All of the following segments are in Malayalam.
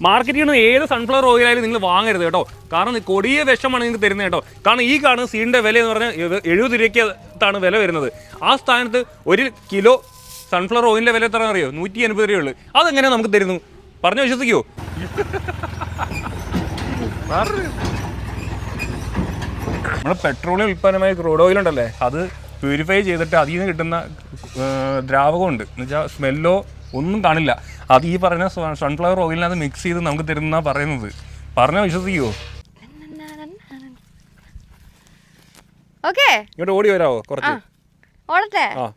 മാർക്കറ്റിൽ നിന്ന് ഏത് സൺഫ്ലവർ ഓയിലായാലും നിങ്ങൾ വാങ്ങരുത് കേട്ടോ. കാരണം കൊടിയ വിഷമാണ് നിങ്ങൾക്ക് തരുന്നത് കേട്ടോ. കാരണം ഈ കാണുന്ന സീഡിൻ്റെ വില എന്ന് പറഞ്ഞാൽ 70 രൂപയ്ക്കാണ് വില വരുന്നത്. ആ സ്ഥാനത്ത് 1 കിലോ സൺഫ്ലവർ ഓയിലിൻ്റെ വില എത്ര അറിയോ? 180 രൂപയുള്ളൂ. അതെങ്ങനെയാണ് നമുക്ക് തരുന്നു? പറഞ്ഞു വിശ്വസിക്കുമോ? നമ്മുടെ പെട്രോളിയം ഉൽപ്പന്നമായ ക്രൂഡ് ഓയിൽ ഉണ്ടല്ലേ, അത് പ്യൂരിഫൈ ചെയ്തിട്ട് അതിൽ നിന്ന് കിട്ടുന്ന ദ്രാവകമുണ്ട് എന്ന് വെച്ചാൽ സ്മെല്ലോ ഒന്നും കാണില്ല. അത് ഈ പറയുന്ന സൺഫ്ലവർ ഓയിലിനകത്ത് മിക്സ് ചെയ്ത് നമുക്ക് തരുന്ന പറയുന്നത്. പറഞ്ഞാൽ വിശ്വസിക്കുമോ? ഇങ്ങോട്ട് ഓടി വരാവോ കുറച്ച്? ആ,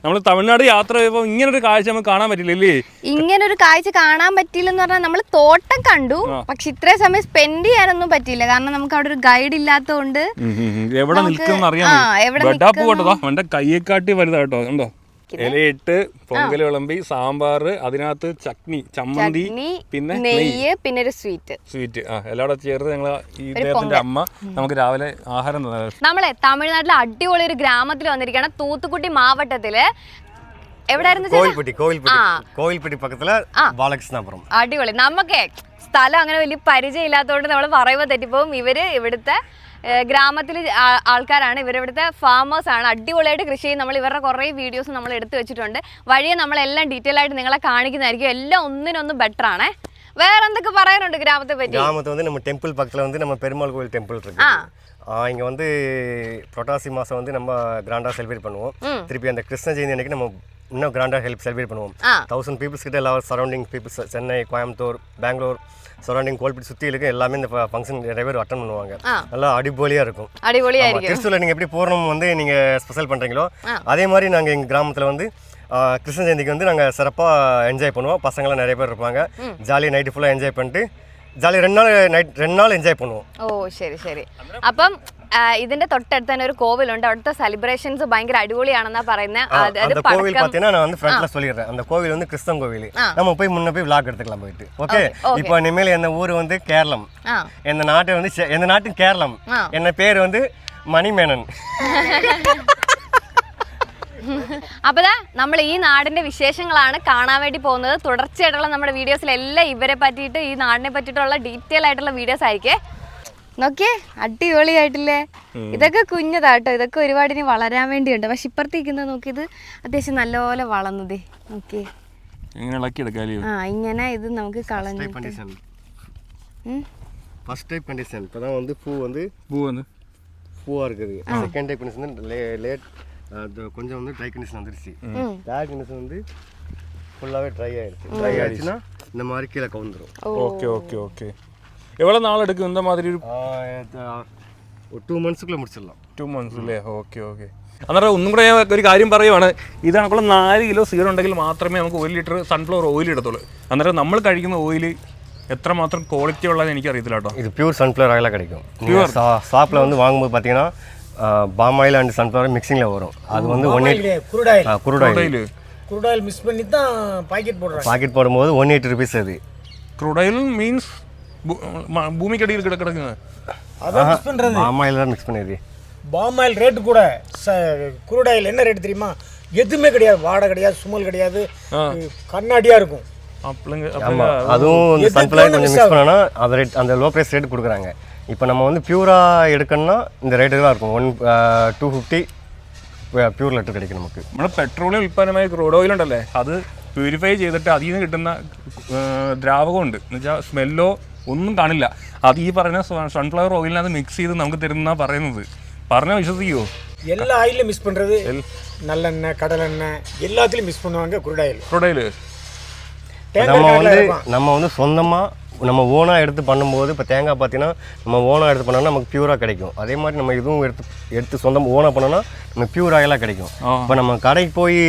നമ്മൾ തമിഴ്നാട് യാത്ര ചെയ്യുമ്പോൾ ഇങ്ങനൊരു കാഴ്ച നമുക്ക് കാണാൻ പറ്റില്ലല്ലേ? ഇങ്ങനൊരു കാഴ്ച കാണാൻ പറ്റില്ലെന്ന് പറഞ്ഞാൽ നമ്മൾ തോട്ടം കണ്ടു, പക്ഷെ ഇത്രയും സമയം സ്പെൻഡ് ചെയ്യാനൊന്നും പറ്റിയില്ല. കാരണം നമുക്ക് അവിടെ ഒരു ഗൈഡ് ഇല്ലാത്തതുകൊണ്ട് എവിടെ നിൽക്കും അറിയാം. അവന്റെ കയ്യെക്കാട്ടി വലുതാട്ടോ. ഉണ്ടോ? ഇലയിട്ട് പൊങ്കൽ വിളമ്പി, സാമ്പാർ, അതിനകത്ത് ചട്നി, ചമ്മന്തി, പിന്നെ നെയ്യ്, പിന്നെ ഒരു സ്വീറ്റ്. എല്ലാം ചേർത്ത് ഞങ്ങൾ ഈ ഇദ്ദേഹത്തിന്റെ അമ്മ നമുക്ക് രാവിലെ ആഹാരം തന്നെ. നമ്മളെ തമിഴ്നാട്ടിലെ അടിപൊളി ഒരു ഗ്രാമത്തിൽ വന്നിരിക്കുകയാണ്, തൂത്തുക്കുടി മാവട്ടത്തില്. കോവിൽപ്പെട്ടി പക്കത്തില് ബാലകൃഷ്ണപുരം. അടിപൊളി. നമുക്ക് സ്ഥലം അങ്ങനെ വലിയ പരിചയം ഇല്ലാത്തതുകൊണ്ട് നമ്മൾ പറയുമ്പോൾ തെറ്റിപ്പോവും. ഇവിടുത്തെ ഗ്രാമത്തിൽ ആൾക്കാരാണ്, ഇവരിവിടുത്തെ ഫാമേഴ്സ് ആണ്. അടിപൊളിയായിട്ട് കൃഷി ചെയ്യും. നമ്മൾ ഇവരുടെ കുറേ വീഡിയോസ് നമ്മൾ എടുത്തു വെച്ചിട്ടുണ്ട്. വഴിയെ നമ്മളെല്ലാം ഡീറ്റെയിൽ ആയിട്ട് നിങ്ങളെ കാണിക്കുന്നതായിരിക്കും. എല്ലാം ഒന്നിനൊന്ന് ബെറ്റർ ആണേ. വേറെ എന്തൊക്കെ പറയാനുണ്ട് ഗ്രാമത്തെ പറ്റി? கிராமத்தை வந்து நம்ம டெம்பிள் பக்கத்தில் வந்து நம்ம பெருமாள் கோவில் டெம்பிள் இருக்கு. இங்கே வந்து புரட்டாசி மாதம் வந்து நம்ம கிராண்டாக செலிப்ரேட் பண்ணுவோம். திருப்பி அந்த கிருஷ்ண ஜெயந்தி அன்னைக்கு நம்ம இன்னும் கிராண்டாக செலிப்ரேட் பண்ணுவோம். 1000 பீப்புள்ஸ் கிட்ட எல்லாரும் surrounding peoples, Chennai, Coimbatore, Bangalore surrounding கோல்பட்டி சுற்றி இருக்கு எல்லாமே இந்த ஃபங்க்ஷன் நிறைய பேர் அட்டன் பண்ணுவாங்க. நல்லா அடிபொலியாக இருக்கும். திருச்சூரில் நீங்கள் எப்படி பூர்ணம் வந்து நீங்கள் ஸ்பெஷல் பண்ணுறீங்களோ அதே மாதிரி நாங்கள் எங்கள் கிராமத்தில் வந்து கிருஷ்ண ஜெயந்திக்கு வந்து நாங்கள் சிறப்பாக என்ஜாய் பண்ணுவோம். பசங்களாம் நிறைய பேர் இருப்பாங்க. ஜாலியாக நைட்டு ஃபுல்லாக என்ஜாய் பண்ணிட்டு ജാലി 2 നാൾ എൻജോയ് பண்ணுவோம். ഓ ശരി. അപ്പം ഇതിന്റെ തൊട്ടടുത്ത് തന്നെ ഒരു കോവിലുണ്ട്. അവിടുത്തെ സെലിബ്രേഷൻസ് ഭയങ്കര അടിപൊളിയാണെന്നാ പറയുന്നത്. அந்த கோவில் பார்த்தீங்கன்னா நான் வந்து ஃப்ரண்ட்ல சொல்லிடுறேன். அந்த கோவில் வந்து கிறிஸ்தவ கோவில். நம்ம போய் முன்ன போய் vlog எடுத்துக்கலாம் போயிட்டு. ஓகே. இப்போ இனிமேல் என்ன ஊர் வந்து கேரளம். என்ன நாட்டு வந்து என்ன நாட்டு கேரளம். என்ன பேர் வந்து മണിമേനൻ. അപ്പോൾ നമ്മൾ ഈ നാടിന്റെ വിശേഷങ്ങളാണ് കാണാൻ വേണ്ടി പോകുന്നത്. തുടർച്ചയായിട്ടുള്ള നമ്മുടെ വീഡിയോസിലെല്ലാം ഇവരെ പറ്റിയിട്ട് ഈ നാടിനെ പറ്റിയിട്ടുള്ള ഡീറ്റെയിൽ ആയിട്ടുള്ള വീഡിയോസ് ആയിരിക്കേ. നോക്കിയേ, അടിപൊളിയായിട്ടില്ലേ? ഇതൊക്കെ കുഞ്ഞതാട്ടോ, ഇതൊക്കെ ഒരുപാട് ഇനി വളരാൻ വേണ്ടിയുണ്ട്. പക്ഷെ ഇപ്പുറത്തേക്കുന്നത് നോക്കിയത് അത്യാവശ്യം നല്ലപോലെ വളർന്നതേ. നോക്കിയേ, ഇങ്ങനെ ഇത് നമുക്ക് കളഞ്ഞു. ஃபர்ஸ்ட் டைப் கண்டிஷன் இப்போதான் வந்து பூவா இருக்குது. செகண்ட் டைப் கண்டிஷன் லேட் கொஞ்சம் வந்து ட்ரை கண்டிஷன் வந்துருச்சு. தேர்ட் கண்டிஷன் வந்து ஃபுல்லாகவே ட்ரை ஆயிடுச்சுன்னா இந்த மாதிரி கீழே கவுந்துடும். ஓகே. எவ்வளோ நாள் எடுக்கும் இந்த மாதிரி? ഒരു 2 monthsக்குள்ள முடிச்சிடலாம். 2 months അല്ലേ? ഓക്കെ. അന്നേരം ഒന്നും കൂടെ ഞാൻ ഒരു കാര്യം പറയുവാണ്. ഇത് കണക്കുള്ള 4 കിലോ സീഡ് ഉണ്ടെങ്കിൽ മാത്രമേ നമുക്ക് 1 ലിറ്റർ സൺഫ്ലവർ ഓയിൽ എടുത്തുള്ളൂ. അന്നേരം നമ്മൾ കഴിക്കുന്ന ഓയിൽ എത്രമാത്രം ക്വാളിറ്റി ഉള്ളതെന്ന് എനിക്കറിയത്തില്ല കേട്ടോ. ഇത് പ്യൂർ സൺഫ്ലവർ ഓയിലാണ് கிடைக்கும். ஷாப்பில் வந்து வாங்கும்போது பார்த்தீங்கன்னா பாம் ஆயில் அண்ட் சன்ஃப்ளவர் மிக்சிங்கில் வரும். அது வந்து 180 குரூட் ஆயில் மிக்ஸ் பண்ணி தான் பாக்கெட் போடும்போது 180 rupees. அது ക്രൂഡ് ഓയിൽ മീൻസ് ഭൂമിക്കടിയിൽ കിടക്കുന്നത്. பாம் ஆயில் தான் மிக்ஸ் பண்ணிடுது. பாம் ஆயில் ரேட்டு கூட குரூட் ஆயில் என்ன ரேட் தெரியுமா? எதுவுமே கிடையாது, வாடை கிடையாது, சுமல் கிடையாது, கண்ணாடியாக இருக்கும். அதுவும் சன்ஃப்ளவர் கொஞ்சம் மிக்ஸ் பண்ணோன்னா அது ரேட் அந்த லோ ப்ரைஸ் ரேட்டு கொடுக்குறாங்க. இப்போ நம்ம வந்து பியூராக எடுக்கணும்னா இந்த ரேட்டு தான் இருக்கும். 250 പ്യൂർ ലിറ്റർ கிடைக்கும் നമുക്ക്. നമ്മുടെ പെട്രോളിയം ഉൽപ്പന്നമായ ക്രൂഡ് ഓയിൽ ഉണ്ടല്ലേ, അത് പ്യൂരിഫൈ ചെയ്തിട്ട് അതിൽ നിന്ന് കിട്ടുന്ന ദ്രാവകമുണ്ട് എന്ന് വെച്ചാൽ സ്മെല്ലോ ഒന്നും കാണില്ല. അത് ഈ പറയുന്ന സൺഫ്ലവർ ഓയിലിനകത്ത് മിക്സ് ചെയ്ത് നമുക്ക് തരുന്ന പറയുന്നത്. പറഞ്ഞാൽ വിശ്വസിക്കുമോ? எல்லா ஆயிலும் மிக்ஸ் பண்ணுறது, நல்லெண்ணெய், கடலெண்ணெய் எல்லாத்துலேயும் மிக்ஸ் பண்ணுவாங்க குரூட் ஆயில். நம்ம வந்து சொந்தமாக நம்ம ஓனாக எடுத்து பண்ணும்போது, இப்போ தேங்காய் பார்த்தீங்கன்னா நம்ம ஓனாக எடுத்து பண்ணோம்னா நமக்கு பியூராக கிடைக்கும். அதே மாதிரி நம்ம இதுவும் எடுத்து சொந்தம் ஓனாக பண்ணோன்னா நம்ம பியூர் ஆயிலாக கிடைக்கும். இப்போ நம்ம கடைக்கு போய்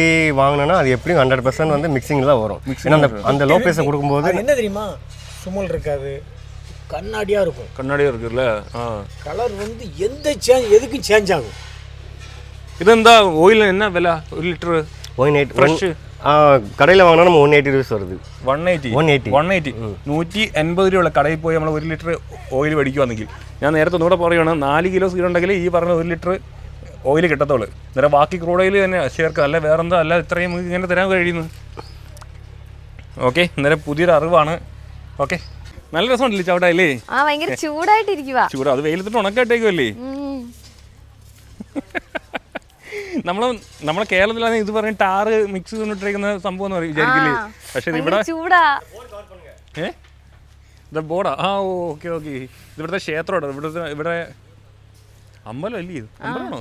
வாங்கினோன்னா அது எப்படியும் 100% வந்து மிக்சிங்கில் தான் வரும். ஏன்னா அந்த லோ ப்ரைஸை கொடுக்கும்போது என்ன தெரியுமா, சுமல் இருக்காது, கண்ணாடியாக இருக்கும். கண்ணாடியாக இருக்குல்ல, கலர் வந்து எதுக்கும் சேஞ்ச் ஆகும். ഇതെന്താ ഓയിൽ എന്നാ വില? 1 ലിറ്റർ 180 കടയിൽ വാങ്ങണ നമ്മൾ 180 രൂപ വരുത്. 180 180 രൂപയുള്ള കടയിൽ പോയി നമ്മൾ 1 ലിറ്റർ ഓയിൽ മേടിക്കുവാണെങ്കിൽ, ഞാൻ നേരത്തെ ഒന്നുകൂടെ പറയുകയാണ്, 4 കിലോ സീഡ് ഉണ്ടെങ്കിൽ ഈ പറഞ്ഞ 1 ലിറ്റർ ഓയിൽ കിട്ടത്തുള്ളൂ. അന്നേരം ബാക്കി ക്രൂഡ് ഓയിൽ തന്നെ ചേർക്കുക, അല്ല വേറെന്താ, അല്ല ഇത്രയും നമുക്ക് ഇങ്ങനെ തരാൻ കഴിയുന്നു. ഓക്കെ, അന്നേരം പുതിയൊരു അറിവാണ്. ഓക്കെ, നല്ല രസമുണ്ടല്ലേ ചവിട്ടാ അല്ലേ? ഭയങ്കര ചൂടായിട്ടിരിക്കുക. ചൂട് അത് വെയിലത്തിട്ട് ഉണക്കായിട്ടേക്കുമല്ലേ? നമ്മളെ കേരളത്തിലാണ് ഇത് പറഞ്ഞ ടാറ് മിക്സ് ചെയ്തിട്ടിരിക്കുന്ന സംഭവം എന്ന് വിചാരിക്കില്ലേ? പക്ഷെ ഇവിടെ ചൂടാ. ഇത് ബോർഡാ. Okay okay. ഇത് ഇവിടുത്തെ ക്ഷേത്രമാണ്. ഇവിടെ അമ്പലം അല്ലേ? ഇത് അമ്പലമാണോ?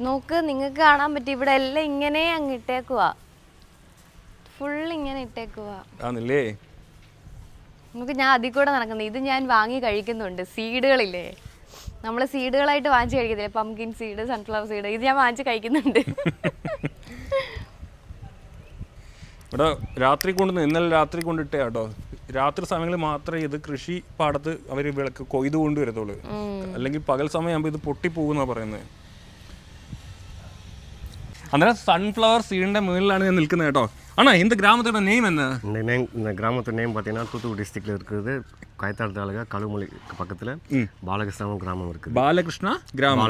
നോക്ക്, നിങ്ങൾക്ക് കാണാൻ പറ്റും ഇവിടെ എല്ലാം ഇങ്ങനെ അങ്ങ് ഇട്ടേക്കുവാ, ഫുൾ ഇങ്ങനെ ഇട്ടേക്കുവാ. ആണല്ലേ? നമുക്ക് ഞാൻ അതിൽ കൂടെ നടക്കുന്നത്. ഇത് ഞാൻ വാങ്ങി കഴിക്കുന്നുണ്ട്. സീഡുകളില്ലേ, നമ്മൾ സീഡുകളായിട്ട് വാങ്ങിച്ച് കഴിക്കത്തില്ലേ, പംകിൻ സീഡ്, സൺഫ്ലവർ സീഡ്, ഇത് ഞാൻ വാങ്ങിച്ച് കഴിക്കുന്നുണ്ട്. ഇവിടെ രാത്രി ഇന്നലെ രാത്രി കൊണ്ടിട്ടേ കേട്ടോ. രാത്രി സമയങ്ങളിൽ മാത്രമേ ഇത് കൃഷി പാടത്ത് അവർ വിളക്ക് കൊയ്ത് കൊണ്ടുവരത്തുള്ളൂ. അല്ലെങ്കിൽ പകൽ സമയമാകുമ്പോൾ ഇത് പൊട്ടിപ്പോകുന്നാണ് പറയുന്നത്. അന്നേരം സൺഫ്ലവർ സീഡിന്റെ മുകളിലാണ് ഞാൻ നിൽക്കുന്നത് കേട്ടോ. ஆனா இந்த கிராமத்தோட நேம் என்ன? இந்த கிராமத்தோட நேம் பார்த்தீங்கன்னா தூத்துக்குடி டிஸ்ட்ரிக்ட்ல இருக்குது காயத்தாடு தாலுகா கழுமொழி பக்கத்தில் ബാലകൃഷ്ണ ഗ്രാമം இருக்குது. ബാലകൃഷ്ണ ഗ്രാമം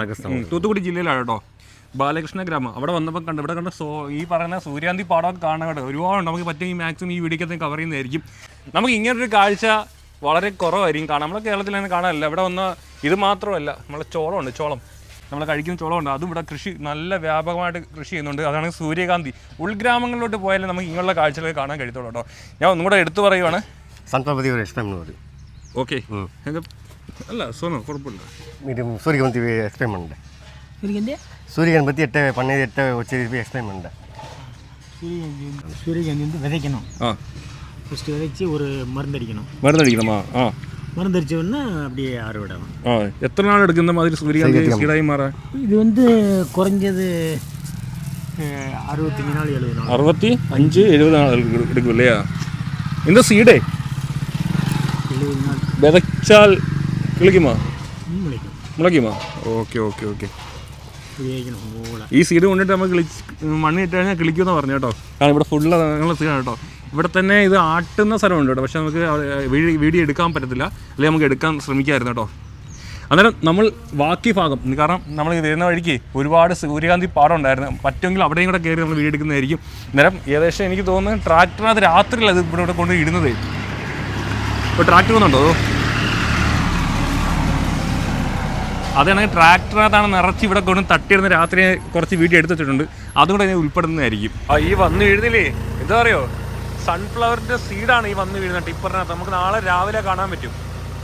തൂത്തുക്കുടി ജില്ലയിലാണ് കേട്ടോ. ബാലകൃഷ്ണ ഗ്രാമം. അവിടെ വന്നപ്പോൾ ഇവിടെ കണ്ട ഈ പറയുന്ന സൂര്യാന്തി പാടമൊക്കെ കാണാൻ കേട്ടോ. ഒരുപാടുണ്ട്. നമുക്ക് പറ്റുമെങ്കിൽ മാക്സിമം ഈ വീഡിയോക്കകത്ത് കവർ ചെയ്യുന്നതായിരിക്കും. നമുക്ക് ഇങ്ങനൊരു കാഴ്ച വളരെ കുറവായിരിക്കും കാണാം. നമ്മളെ കേരളത്തിൽ തന്നെ കാണാനില്ല. ഇവിടെ വന്ന ഇത് മാത്രമല്ല, നമ്മളെ ചോളമുണ്ട്, ചോളം നമ്മൾ കഴിക്കുന്ന ചോളമുണ്ട്. അതും ഇവിടെ കൃഷി നല്ല വ്യാപകമായിട്ട് കൃഷി ചെയ്യുന്നുണ്ട്. അതാണ് സൂര്യകാന്തി. ഉൾഗ്രാമങ്ങളിലോട്ട് പോയാലേ നമുക്ക് ഇങ്ങനെയുള്ള കാഴ്ചകളൊക്കെ കാണാൻ കഴിയത്തുള്ളൂ കേട്ടോ. ഞാൻ ഒന്നും കൂടെ എടുത്തു പറയുവാണ്. സൺഫ്ലവർ ഒരു എക്സ്പ്ലെയിൻ பண்ணுவார். ഓക്കെ അല്ല സോനോ കുഴപ്പമില്ല. இது சூரியகாந்தி எக்ஸ்பிளைன் பண்ணுறேன். சூரியகாந்தி பற்றி எட்ட வச்சு எக்ஸ்பிளைன் பண்ணுறேன். சூரியகாந்தி வந்து விதைக்கணும். ஃபஸ்ட்டு விதைச்சி ஒரு மருந்தடிக்கணும். மருந்தடிக்கணுமா? மருந்தடிச்ச உடனே அப்படியே அறுவடைணும். எத்தனை நாள் எடுக்கும் இந்த மாதிரி சூரியகாந்தி சீடாகி மாற? இது வந்து குறைஞ்சது 65 நாள் 70 நாள். 65-70 நாள் எடுக்கும் இல்லையா? இந்த சீடே 70 நாள் விதைச்சால் കിളിക്കുമോ? മുളയ്ക്കുമോ? Okay okay okay. ഈ സീഡ് കൊണ്ടിട്ട് നമുക്ക് മണ്ണ് ഇട്ട് കഴിഞ്ഞാൽ കിളിക്കുമെന്ന് പറഞ്ഞു കേട്ടോ. കാരണം ഇവിടെ ഫുള്ള് അങ്ങനെയുള്ള സീഡാണ് കേട്ടോ. ഇവിടെ തന്നെ ഇത് ആട്ടുന്ന സ്ഥലമുണ്ട് കേട്ടോ. പക്ഷെ നമുക്ക് വീഡിയോ എടുക്കാൻ പറ്റത്തില്ല, അല്ലെങ്കിൽ നമുക്ക് എടുക്കാൻ ശ്രമിക്കാമായിരുന്നു കേട്ടോ. അന്നേരം നമ്മൾ ബാക്കി ഭാഗം, കാരണം നമ്മൾ വരുന്ന വഴിക്ക് ഒരുപാട് സൂര്യകാന്തി പാടം ഉണ്ടായിരുന്നു. പറ്റുമെങ്കിൽ അവിടെയും കൂടെ കയറി നമ്മൾ വീഡിയോ എടുക്കുന്നതായിരിക്കും. അന്നേരം ഏകദേശം എനിക്ക് തോന്നുന്നു ട്രാക്ടറിനകത്ത് രാത്രിയില്ല അത് ഇവിടെ കൊണ്ട് ഇടുന്നത്. ഇപ്പോൾ ട്രാക്ടർ വന്നുണ്ടോ? അതാണെങ്കിൽ ട്രാക്ടറിനകത്താണ് നിറച്ച് ഇവിടെ കൊണ്ട് തട്ടിയിടുന്ന രാത്രി കുറച്ച് വീഡിയോ എടുത്ത് വെച്ചിട്ടുണ്ട്. അതും കൂടെ ഞാൻ ഉൾപ്പെടുന്നതായിരിക്കും. ഈ വന്ന് വീഴുന്നില്ലേ, എന്താ പറയുക, സൺഫ്ലവറിൻ്റെ സീഡാണ് ഈ വന്ന് വീഴുന്നത് ടിപ്പറിനകത്ത്. നമുക്ക് നാളെ രാവിലെ കാണാൻ പറ്റും.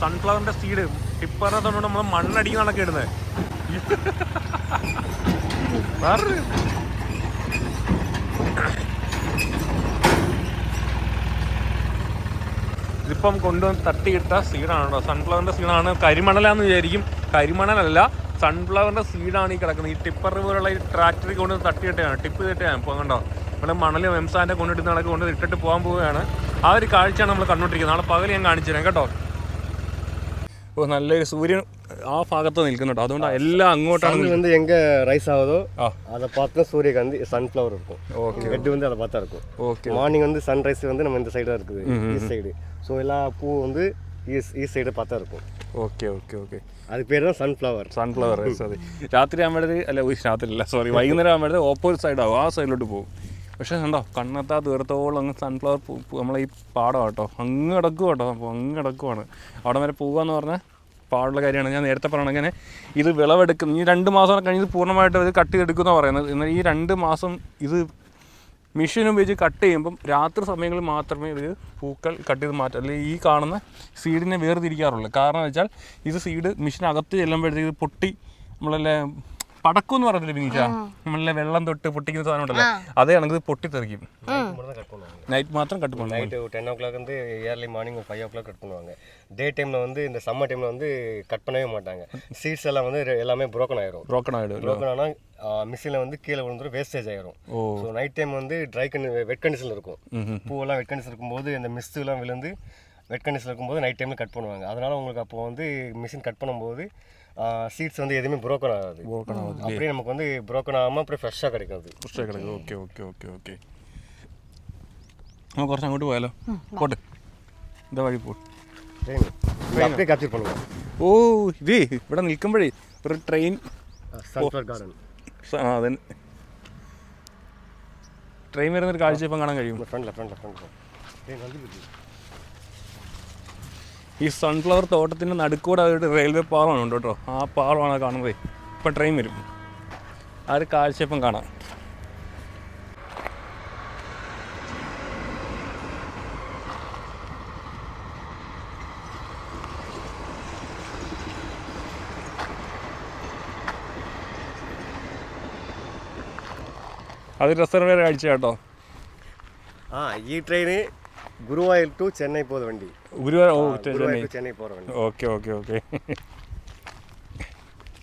സൺഫ്ലവറിൻ്റെ സീഡ് ടിപ്പറിനകത്തോണ്ട് നമ്മൾ മണ്ണടിക്കുന്നതൊക്കെ ഇടുന്നത്. ഇതിപ്പം കൊണ്ടുവന്ന് തട്ടിയിട്ട സീഡാണ് കേട്ടോ. സൺഫ്ലവറിൻ്റെ സീഡാണ്. കരിമണലാന്ന് വിചാരിക്കും. കരിമണലല്ല, സൺഫ്ലവറിൻ്റെ സീഡാണ് ഈ കിടക്കുന്നത്. ഈ ടിപ്പർ പോലുള്ള ഈ ട്രാക്ടറിൽ കൊണ്ടുവന്ന് തട്ടിയിട്ടാണ്, ടിപ്പ് ചെയ്തിട്ടാണ് ഇപ്പോൾ കണ്ടോ. ഇവിടെ മണലും എംസാൻ്റെ കൊണ്ടിട്ട് നടക്ക് കൊണ്ട് ഇട്ടിട്ട് പോകാൻ പോവുകയാണ്. ആ ഒരു കാഴ്ചയാണ് നമ്മൾ കണ്ടുകൊണ്ടിരിക്കുന്നത്. നാളെ പകൽ ഞാൻ കാണിച്ചു തരാം കേട്ടോ. ഓ, നല്ലൊരു സൂര്യൻ ആ ഭാഗത്ത് നിൽക്കുന്നുണ്ടോ. അതുകൊണ്ട് എല്ലാം അങ്ങോട്ടാണ്. வந்து எங்க ரைஸ் ஆகுதோ அதை பார்த்தா சூரியகாந்தி சன்ஃப்ளவர் இருக்கும். ஓகே, ஹெட் வந்து அதை பார்த்தா இருக்கும். ஓகே, மார்னிங் வந்து சன்ரைஸ் வந்து நம்ம இந்த சைடாக இருக்குது, ஈஸ்ட் சைடு. ஸோ எல்லா பூ வந்து ஈஸ்ட் சைடு பார்த்தா இருக்கும். Okay okay okay. அதுக்கு பேர் தான் സൺഫ്ലവർ. Sunflower sorry. രാത്രി ആകുമ്പോഴത്തേക്ക് അല്ല, രാത്രിയല്ല സോറി, വൈകുന്നേരം ആകുമ്പോഴത്തേക്ക് ഓപ്പോസിറ്റ് സൈഡാവും, ആ സൈഡിലോട്ട് പോകും. പക്ഷേ കണ്ടോ, കണ്ണെത്താ ദൂരത്തോളം അങ്ങ് സൺഫ്ലവർ നമ്മളെ ഈ പാടം കേട്ടോ, അങ്ങ് കിടക്കും കേട്ടോ. അപ്പോൾ അങ്ങ് കിടക്കുവാണ്. അവിടെ വരെ പോകാന്ന് പറഞ്ഞാൽ പാടുള്ള കാര്യമാണ്. ഞാൻ നേരത്തെ പറയണം, അങ്ങനെ ഇത് വിളവെടുക്കും. ഈ 2 മാസം കഴിഞ്ഞ് പൂർണ്ണമായിട്ട് ഇത് കട്ട് ചെയ്തെടുക്കുമെന്നാണ് പറയുന്നത്. എന്നാൽ ഈ 2 മാസം ഇത് മെഷീൻ ഉപയോഗിച്ച് കട്ട് ചെയ്യുമ്പം രാത്രി സമയങ്ങളിൽ മാത്രമേ ഇത് പൂക്കൾ കട്ട് ചെയ്ത് മാറ്റും. അല്ലെങ്കിൽ ഈ കാണുന്ന സീഡിനെ വേർതിരിക്കാറുള്ളൂ. കാരണം വെച്ചാൽ ഇത് സീഡ് മെഷീനകത്ത് ചെല്ലുമ്പോഴത്തേക്ക് ഇത് പൊട്ടി നമ്മളല്ലേ പടക്കം എന്ന് പറഞ്ഞില്ലേ ബിനീഷ, നമ്മളെ വെള്ളം തൊട്ട് പൊട്ടിക്കുന്ന സാധനം ഉണ്ടല്ലോ, അതേ ആണെങ്കിൽ പൊട്ടിത്തെറിക്കും. நைட் மாத்திரம் கட் பண்ணுவாங்க. நைட்டு 10 o'clock வந்து ஏர்லி மார்னிங் 5 o'clock கட் பண்ணுவாங்க. டே டைமில் வந்து இந்த சம்மர் டைமில் வந்து கட் பண்ணவே மாட்டாங்க. சீட்ஸ் எல்லாம் வந்து எல்லாமே ப்ரோக்கன் ஆயிடும். ப்ரோக்கன் ஆனால் மிஷினில் வந்து கீழே விழுந்துடும், வேஸ்டேஜ் ஆயிரும். ஸோ நைட் டைம் வந்து வெட் கண்டிஷனில் இருக்கும். பூவெல்லாம் வெட் கண்டிஷன் இருக்கும்போது இந்த மிஸ்ட்டுலாம் விழுந்து வெட் கண்டிஷனில் இருக்கும்போது நைட் டைமில் கட் பண்ணுவாங்க. அதனால் உங்களுக்கு அப்போ வந்து மிஷின் கட் பண்ணும்போது சீட்ஸ் வந்து எதுவுமே ப்ரோக்கன் ஆகாது. அப்படியே நமக்கு வந்து ப்ரோக்கன் ஆகாமல் அப்படியே ஃப்ரெஷ்ஷாக கிடைக்காது. ഫ്രഷാக கிடைக்கும். Okay okay okay okay. നമുക്ക് കുറച്ച് അങ്ങോട്ട് പോയാലോ? പോട്ടെ, എന്താ വഴി പോ. அப்படியே கேப்சர் பண்ணுவோம். ഓ, ഇത് ഇവിടെ നിൽക്കുമ്പോഴേ ഒരു ട്രെയിൻ സൺഫ്ലവർ ഗാർഡൻ. അതെ, ട്രെയിൻ വരുന്നൊരു കാഴ്ച ഇപ്പം കാണാൻ കഴിയും. ഈ സൺഫ്ലവർ തോട്ടത്തിൻ്റെ നടുക്കൂടെ ഒരു റെയിൽവേ പാളമാണ് കേട്ടോ. ആ പാളമാണ് കാണുന്നത്. ഇപ്പം ട്രെയിൻ വരും. ആ ഒരു കാഴ്ച ഇപ്പം കാണാം. അത് രസകരമായ കാഴ്ച കേട്ടോ. ഈ ട്രെയിന് ഗുരുവായൂർ ടു ചെന്നൈ പോകുന്ന വണ്ടി. ചെന്നൈ പോகிற വണ്ടി. Okay okay okay.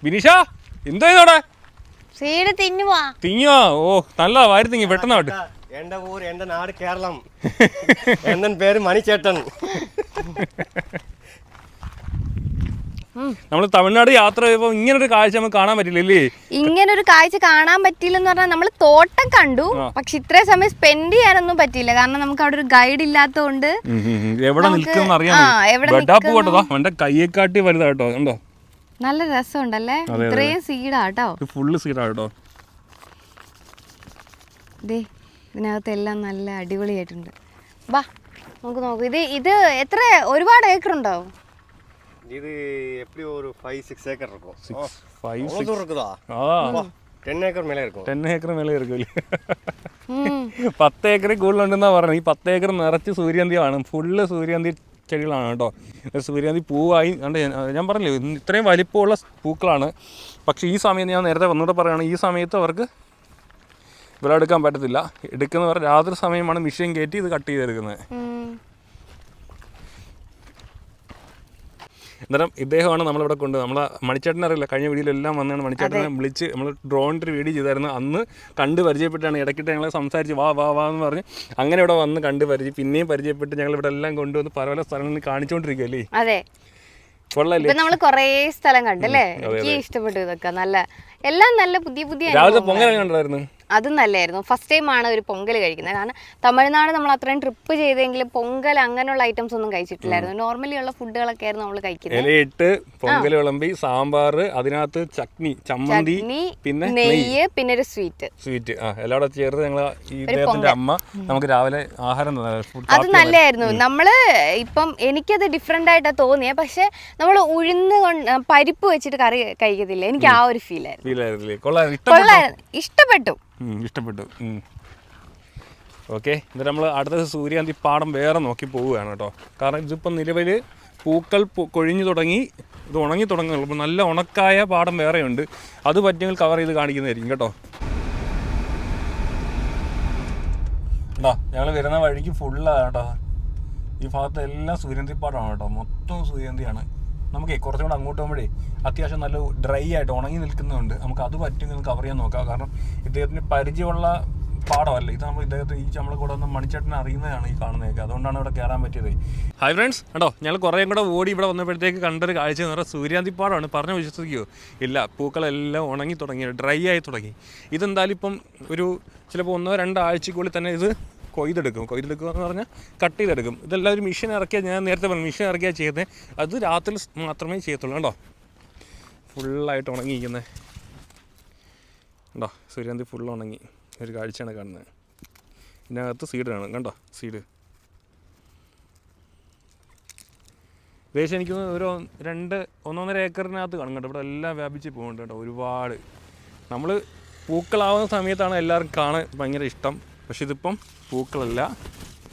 ബിനീഷ എന്തോ ഇതോടെ സീഡ് തിന്നുവാ? തിങ്ങുവാ? ഓ നല്ല വാരി തിങ്ങി പെട്ടെന്നാട്ട്. എൻ്റെ ഊർ എൻ്റെ നാട് കേരളം. എൻ്റെ പേര് മണിച്ചേട്ടൻ. നമ്മൾ തമിഴ്നാട് യാത്ര ചെയ്യുമ്പോൾ ഇങ്ങനൊരു കാഴ്ച നമുക്ക് കാണാൻ പറ്റില്ലല്ലേ? ഇങ്ങനൊരു കാഴ്ച കാണാൻ പറ്റില്ലെന്ന് പറഞ്ഞാൽ നമ്മൾ തോട്ടം കണ്ടു, പക്ഷെ ഇത്രയും സമയം സ്പെൻഡ് ചെയ്യാനൊന്നും പറ്റിയില്ല. കാരണം നമുക്ക് അവിടെ ഒരു ഗൈഡ് ഇല്ലാത്തതുകൊണ്ട് എവിടെ നിൽക്കുമെന്ന് അറിയാം. എന്റെ കയ്യെക്കാട്ടി വലുതാട്ടോ. കണ്ടോ, നല്ല രസമുണ്ടല്ലേ? ഇത്രയും സീഡാട്ടോ, ഫുള്ള് സീഡാട്ടോ. ഇതിനകത്തെല്ലാം നല്ല അടിപൊളിയായിട്ടുണ്ട്. വാ നമുക്ക് നോക്കൂ. ഇത് എത്ര, ഒരുപാട് ഏക്കർ ഉണ്ടാവും? இது எப்படி ஒரு 5-6 ஏக்கர் இருக்கும். 5-6 இருக்குதா? 10 ஏக்கர் மேலே இருக்கும். 10 ഏക്കർ മേലെ ഇരിക്കും. 10 ഏക്കറിൽ കൂടുതലുണ്ടെന്നാ പറഞ്ഞത്. ഈ 10 ഏക്കർ നിറച്ച് സൂര്യകാന്തിയാണ്. ഫുള്ള് സൂര്യകാന്തി ചെടികളാണ് കേട്ടോ. സൂര്യകാന്തി പൂവായി കണ്ട് ഞാൻ പറഞ്ഞില്ലേ ഇത്രയും വലിപ്പമുള്ള പൂക്കളാണ്. പക്ഷേ ഈ സമയത്ത് ഞാൻ നേരത്തെ വന്നുകൂടെ പറയുകയാണ്, ഈ സമയത്ത് അവർക്ക് വിളവെടുക്കാൻ പറ്റത്തില്ല. എടുക്കുന്നവർ രാത്രി സമയമാണ് മെഷീൻ കയറ്റി ഇത് കട്ട് ചെയ്തെടുക്കുന്നത്. അന്നേരം ഇദ്ദേഹമാണ് നമ്മളിവിടെ കൊണ്ട് നമ്മളെ മണിച്ചേട്ടനെ അറിയില്ല, കഴിഞ്ഞ വീഡിയോയിലെല്ലാം വന്നാണ് മണിച്ചേട്ടനെ വിളിച്ച് നമ്മൾ ഡ്രോണിൻ്റെ ഒരു വീഡിയോ ചെയ്തായിരുന്നു. അന്ന് കണ്ട് പരിചയപ്പെട്ടാണ്. ഇടയ്ക്കിട്ട് ഞങ്ങളെ സംസാരിച്ച് വാ വാ വാ എന്ന് പറഞ്ഞ് അങ്ങനെ ഇവിടെ വന്ന് കണ്ട് പിന്നെയും പരിചയപ്പെട്ട് ഞങ്ങൾ ഇവിടെ എല്ലാം കൊണ്ടുവന്ന് പല പല സ്ഥലങ്ങളിൽ കാണിച്ചുകൊണ്ടിരിക്കുകയല്ലേ? അതെ, കൊള്ളല്ലേ? നമ്മൾ കുറേ സ്ഥലം കണ്ടല്ലേ? എനിക്ക് ഇഷ്ടപ്പെട്ടു. ഇതൊക്കെ നല്ല, എല്ലാം നല്ല പുതിയ പുതിയ. രാവിലെ പൊങ്കൽ കണ്ടായിരുന്നു. അതും നല്ലായിരുന്നു. ഫസ്റ്റ് ടൈമാണ് ഒരു പൊങ്കൽ കഴിക്കുന്നത്. കാരണം തമിഴ്നാട് നമ്മൾ അത്രയും ട്രിപ്പ് ചെയ്തെങ്കിലും പൊങ്കൽ അങ്ങനെയുള്ള ഐറ്റംസ് ഒന്നും കഴിച്ചിട്ടില്ലായിരുന്നു. നോർമലി ഉള്ള ഫുഡുകളൊക്കെ ആയിരുന്നു നമ്മൾ കഴിക്കുന്നത്. ഇലയിട്ട് പൊങ്കൽ വിളമ്പി, സാമ്പാർ, അതിനകത്ത് ചട്നി, ചമ്മന്തി, പിന്നെ നെയ്യ്, പിന്നെ ഒരു സ്വീറ്റ് എല്ലാം കൂടെ ചേർത്ത് ഞങ്ങൾ ഇദ്ദേഹത്തിന്റെ അമ്മ നമുക്ക് രാവിലെ ആഹാരം. അത് നല്ലായിരുന്നു. നമ്മള് ഇപ്പം എനിക്കത് ഡിഫറെന്റ് ആയിട്ടാ തോന്നിയത്. പക്ഷെ നമ്മൾ ഉഴുന്ന് പരിപ്പ് വെച്ചിട്ട് കറി കഴിക്കത്തില്ല, എനിക്ക് ആ ഒരു ഫീൽ ആയിരുന്നു. ഇഷ്ടപ്പെട്ടു. ഓക്കെ, എന്നിട്ട് നമ്മൾ അടുത്ത സൂര്യകാന്തി പാടം വേറെ നോക്കി പോവുകയാണ് കേട്ടോ. കാരണം ഇതിപ്പം നിലവിൽ പൂക്കൾ കൊഴിഞ്ഞു തുടങ്ങി, ഇത് ഉണങ്ങി തുടങ്ങുന്നുള്ളൂ. അപ്പോൾ നല്ല ഉണക്കായ പാടം വേറെയുണ്ട്. അത് പറ്റിയെങ്കിൽ കവർ ചെയ്ത് കാണിക്കുന്നതായിരിക്കും കേട്ടോ. ഞങ്ങൾ വരുന്ന വഴിക്ക് ഫുള്ളാണ് കേട്ടോ. ഈ ഭാഗത്ത് എല്ലാം സൂര്യകാന്തി പാടമാണ് കേട്ടോ. മൊത്തം സൂര്യകാന്തിയാണ്. നമുക്ക് കുറച്ചും കൂടെ അങ്ങോട്ട് പോകുമ്പോഴേ അത്യാവശ്യം നല്ല ഡ്രൈ ആയിട്ട് ഉണങ്ങി നിൽക്കുന്നുണ്ട്. നമുക്ക് അത് പറ്റുമെങ്കിൽ കവർ ചെയ്യാൻ നോക്കാം. കാരണം ഇദ്ദേഹത്തിന് പരിചയമുള്ള പാടമല്ല ഇത്. നമ്മൾ ഇദ്ദേഹത്തെ ഈ നമ്മളെ കൂടെ ഒന്ന് മണിച്ചേട്ടനെ അറിയുന്നതാണ് ഈ കാണുന്നതൊക്കെ. അതുകൊണ്ടാണ് ഇവിടെ കയറാൻ പറ്റിയത്. ഹായ് ഫ്രണ്ട്സ്, കേട്ടോ ഞങ്ങൾ കുറേ കൂടെ ഓടി ഇവിടെ വന്നപ്പോഴത്തേക്ക് കണ്ടൊരു കാഴ്ച എന്ന് പറഞ്ഞാൽ സൂര്യകാന്തി പാടമാണ്. പറഞ്ഞ് വിശ്വസിക്കുമോ? ഇല്ല, പൂക്കളെല്ലാം ഉണങ്ങി തുടങ്ങി, ഡ്രൈ ആയി തുടങ്ങി. ഇതെന്തായാലും ഇപ്പം ഒരു ചിലപ്പോൾ 1-2 ആഴ്ചക്കുള്ളിൽ തന്നെ ഇത് കൊയ്തെടുക്കുക എന്ന് പറഞ്ഞാൽ കട്ട് ചെയ്തെടുക്കും. ഇതെല്ലാം ഒരു മെഷീൻ ഇറക്കിയാൽ, ഞാൻ നേരത്തെ പറഞ്ഞു മെഷീൻ ഇറക്കിയാൽ ചെയ്യുന്നത്. അത് രാത്രി മാത്രമേ ചെയ്യത്തുള്ളൂ. കണ്ടോ ഫുള്ളായിട്ട് ഉണങ്ങിയിരിക്കുന്നത്. കണ്ടോ സൂര്യകാന്തി ഫുൾ ഉണങ്ങി ഒരു കാഴ്ചയാണ് കാണുന്നത്. ഇതിനകത്ത് സീഡാണ്. കണ്ടോ സീഡ് ഏകദേശം എനിക്ക് ഒരു 1-1.5 ഏക്കറിനകത്ത് കാണും കേട്ടോ. ഇവിടെ എല്ലാം വ്യാപിച്ച് പോകുന്നുണ്ട് കേട്ടോ. ഒരുപാട് നമ്മൾ പൂക്കളാവുന്ന സമയത്താണ് എല്ലാവർക്കും കാണാൻ ഭയങ്കര ഇഷ്ടം. പക്ഷെ ഇതിപ്പം പൂക്കളല്ല,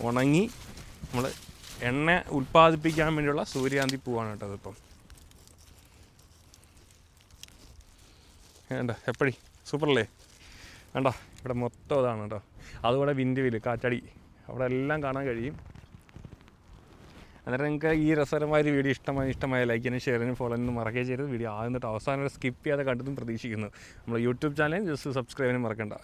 ഉണങ്ങി നമ്മൾ എണ്ണ ഉൽപ്പാദിപ്പിക്കാൻ വേണ്ടിയുള്ള സൂര്യകാന്തി പൂവാണ് കേട്ടോ അതിപ്പം. വേണ്ട എപ്പടി സൂപ്പറല്ലേ? വേണ്ട ഇവിടെ മൊത്തം അതാണ് കേട്ടോ. അതുപോലെ വിൻഡ് വീല്, കാറ്റാടി, അവിടെ എല്ലാം കാണാൻ കഴിയും. അന്നേരം നിങ്ങൾക്ക് ഈ രസകരമായ ഒരു വീഡിയോ ഇഷ്ടമായ ലൈക്കിനും ഷെയറിനും ഫോളോനും മറക്കുകയും ചെയ്ത് വീഡിയോ ആദ്യം തൊട്ട് അവസാനം വരെ സ്കിപ്പ് ചെയ്യാതെ കണ്ടതും പ്രതീക്ഷിക്കുന്നു. നമ്മൾ യൂട്യൂബ് ചാനൽ ജസ്റ്റ് സബ്സ്ക്രൈബ് ചെയ്യാനും മറക്കണ്ട.